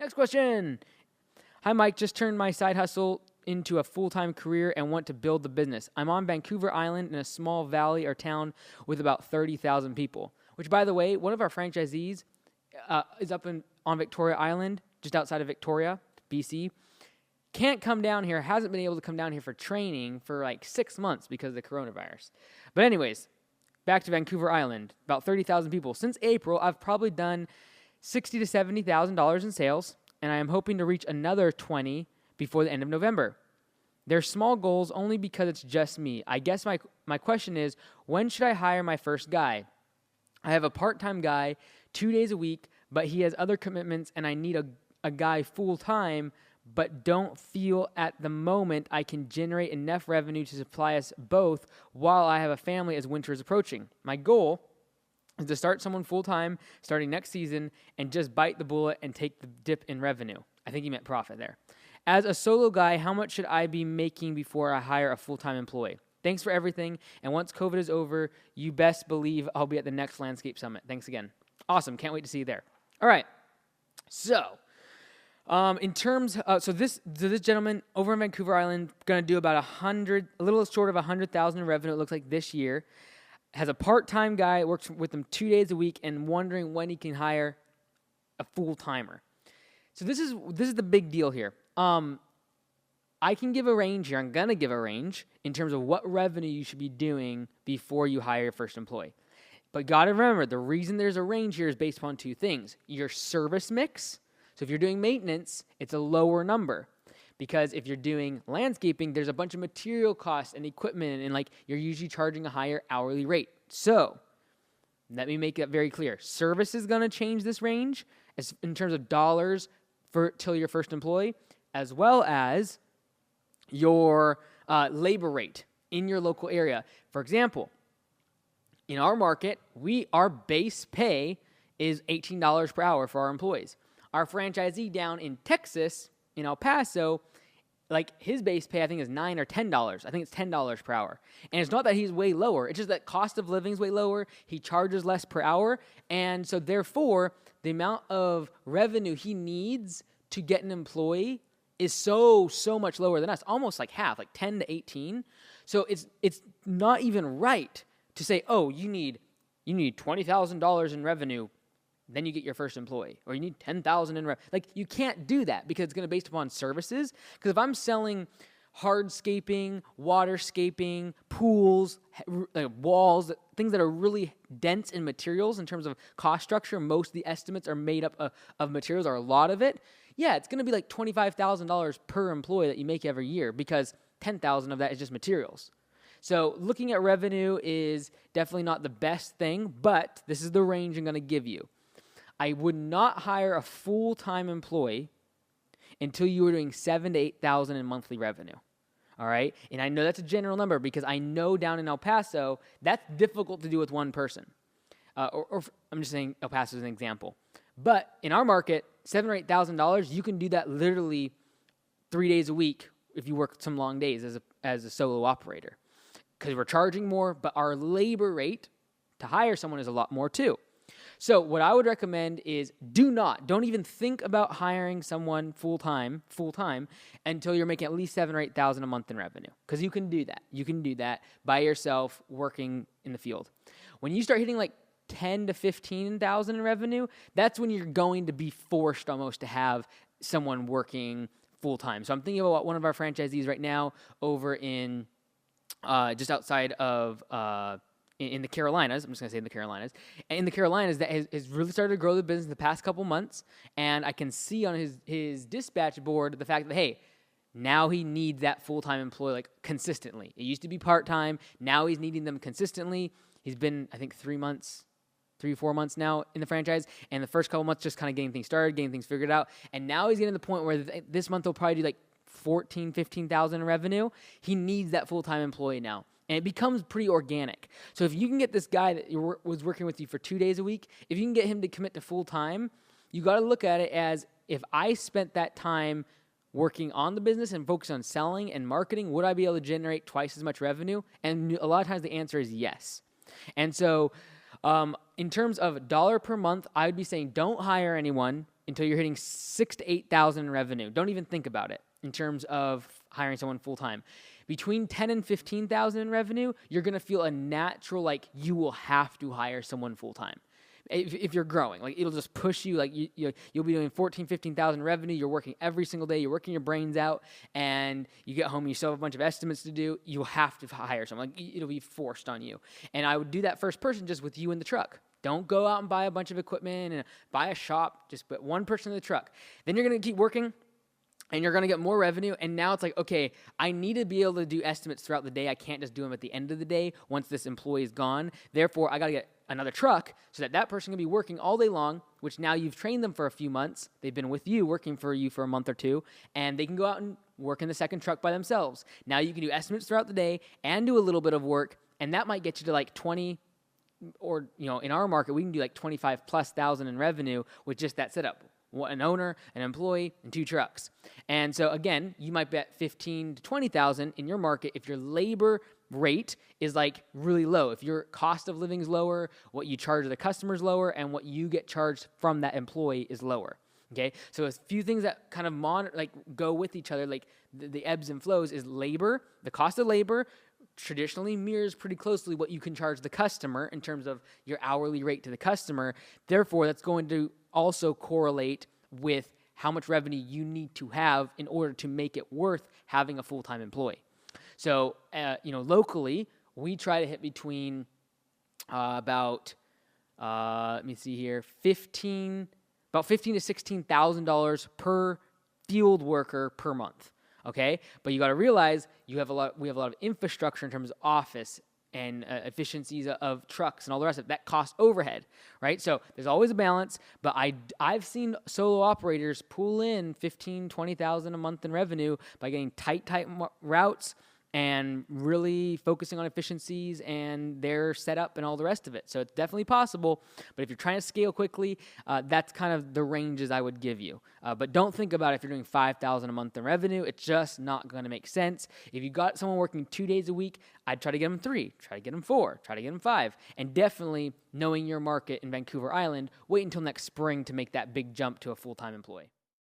Next question. Hi, Mike. Just turned my side hustle into a full-time career and want to build the business. I'm on Vancouver Island in a small valley or town with about 30,000 people, which, by the way, one of our franchisees is up on Victoria Island, just outside of Victoria, BC. Can't come down here, hasn't been able to come down here for training for like 6 months because of the coronavirus. But anyways, back to Vancouver Island, about 30,000 people. Since April, I've probably done $60,000 to $70,000 in sales, and I am hoping to reach another 20 before the end of November. They're small goals only because it's just me. I guess my question is, when should I hire my first guy? I have a part-time guy 2 days a week, but he has other commitments, and I need a guy full-time, but don't feel at the moment I can generate enough revenue to supply us both while I have a family as winter is approaching. My goal is to start someone full-time starting next season and just bite the bullet and take the dip in revenue. I think he meant profit there. As a solo guy, how much should I be making before I hire a full-time employee? Thanks for everything, and once COVID is over, you best believe I'll be at the next Landscape Summit. Thanks again. Awesome. Can't wait to see you there. All right. So, in terms, so this gentleman over in Vancouver Island going to do about a little short of 100,000 in revenue. It looks like this year. Has a part-time guy, works with him 2 days a week, and wondering when he can hire a full-timer. So this is the big deal here. I can give a range here. I'm gonna give a range in terms of what revenue you should be doing before you hire your first employee. But gotta remember, the reason there's a range here is based upon two things: your service mix. So if you're doing maintenance, it's a lower number. Because if you're doing landscaping, there's a bunch of material costs and equipment, and you're usually charging a higher hourly rate. So let me make that very clear. Service is going to change this range in terms of dollars till your first employee, as well as your labor rate in your local area. For example, in our market, our base pay is $18 per hour for our employees. Our franchisee down in Texas, in El Paso, his base pay, I think, is $9 or $10. I think it's $10 per hour. And it's not that he's way lower. It's just that cost of living is way lower. He charges less per hour. And so, therefore, the amount of revenue he needs to get an employee is so much lower than us, almost like half, like 10 to 18. So it's not even right to say, oh, you need $20,000 in revenue, then you get your first employee, or you need $10,000 in revenue. You can't do that because it's going to be based upon services. Because if I'm selling hardscaping, waterscaping, pools, walls, things that are really dense in materials in terms of cost structure, most of the estimates are made up of materials, or a lot of it. Yeah, it's going to be like $25,000 per employee that you make every year, because $10,000 of that is just materials. So looking at revenue is definitely not the best thing, but this is the range I'm going to give you. I would not hire a full-time employee until you were doing $7,000 to $8,000 in monthly revenue. All right? And I know that's a general number, because I know down in El Paso, that's difficult to do with one person. Or I'm just saying El Paso is an example. But in our market, $7,000 or $8,000, you can do that literally 3 days a week if you work some long days as a solo operator. Because we're charging more, but our labor rate to hire someone is a lot more too. So what I would recommend is don't even think about hiring someone full-time until you're making at least $7,000 or $8,000 a month in revenue. Because you can do that. You can do that by yourself working in the field. When you start hitting $10,000 to $15,000 in revenue, that's when you're going to be forced almost to have someone working full-time. So I'm thinking about one of our franchisees right now over in just outside of in the Carolinas. I'm just going to say in the Carolinas. And in the Carolinas, that has really started to grow the business in the past couple months. And I can see on his dispatch board the fact that, hey, now he needs that full-time employee consistently. It used to be part-time. Now he's needing them consistently. He's been, I think, 3 or 4 months now in the franchise. And the first couple months just kind of getting things started, getting things figured out. And now he's getting to the point where this month he'll probably do $14,000, $15,000 in revenue. He needs that full-time employee now. And it becomes pretty organic. So if you can get this guy that was working with you for 2 days a week, if you can get him to commit to full-time, you got to look at it as, if I spent that time working on the business and focus on selling and marketing, would I be able to generate twice as much revenue? And a lot of times the answer is yes. And so in terms of dollar per month, I would be saying don't hire anyone until you're hitting 6,000 to 8,000 in revenue. Don't even think about it in terms of hiring someone full time. Between 10 and 15,000 in revenue, you're going to feel a natural, like, you will have to hire someone full time. If you're growing, like, it'll just push you. Like, you'll be doing 14, 15,000 revenue. You're working every single day. You're working your brains out, and you get home, you still have a bunch of estimates to do. You'll have to hire someone. Like, it'll be forced on you. And I would do that first person just with you in the truck. Don't go out and buy a bunch of equipment and buy a shop. Just put one person in the truck. Then you're going to keep working, and you're going to get more revenue. And now it's like, okay, I need to be able to do estimates throughout the day. I can't just do them at the end of the day once this employee is gone. Therefore, I got to get another truck so that person can be working all day long, which now you've trained them for a few months. They've been with you, working for you for a month or two, and they can go out and work in the second truck by themselves. Now you can do estimates throughout the day and do a little bit of work, and that might get you to like 20, or, in our market, we can do like 25,000+ in revenue with just that setup. An owner, an employee, and 2 trucks. And so again, you might bet 15 to 20,000 in your market if your labor rate is like really low. If your cost of living is lower, what you charge the customer is lower, and what you get charged from that employee is lower. Okay, so a few things that kind of go with each other, like the ebbs and flows, is labor. The cost of labor traditionally mirrors pretty closely what you can charge the customer in terms of your hourly rate to the customer. Therefore, that's going to also correlate with how much revenue you need to have in order to make it worth having a full-time employee. So, locally, we try to hit between about $15,000 to $16,000 per field worker per month. Okay, but you got to realize we have a lot of infrastructure in terms of office and efficiencies of trucks and all the rest of it. That costs overhead, right? So there's always a balance, but I've seen solo operators pull in 15,000, 20,000 a month in revenue by getting tight routes and really focusing on efficiencies and their setup and all the rest of it. So it's definitely possible, but if you're trying to scale quickly, that's kind of the ranges I would give you. But don't think about it if you're doing 5,000 a month in revenue. It's just not going to make sense. If you got someone working 2 days a week, I'd try to get them 3, try to get them 4, try to get them 5, and definitely knowing your market in Vancouver Island, wait until next spring to make that big jump to a full-time employee.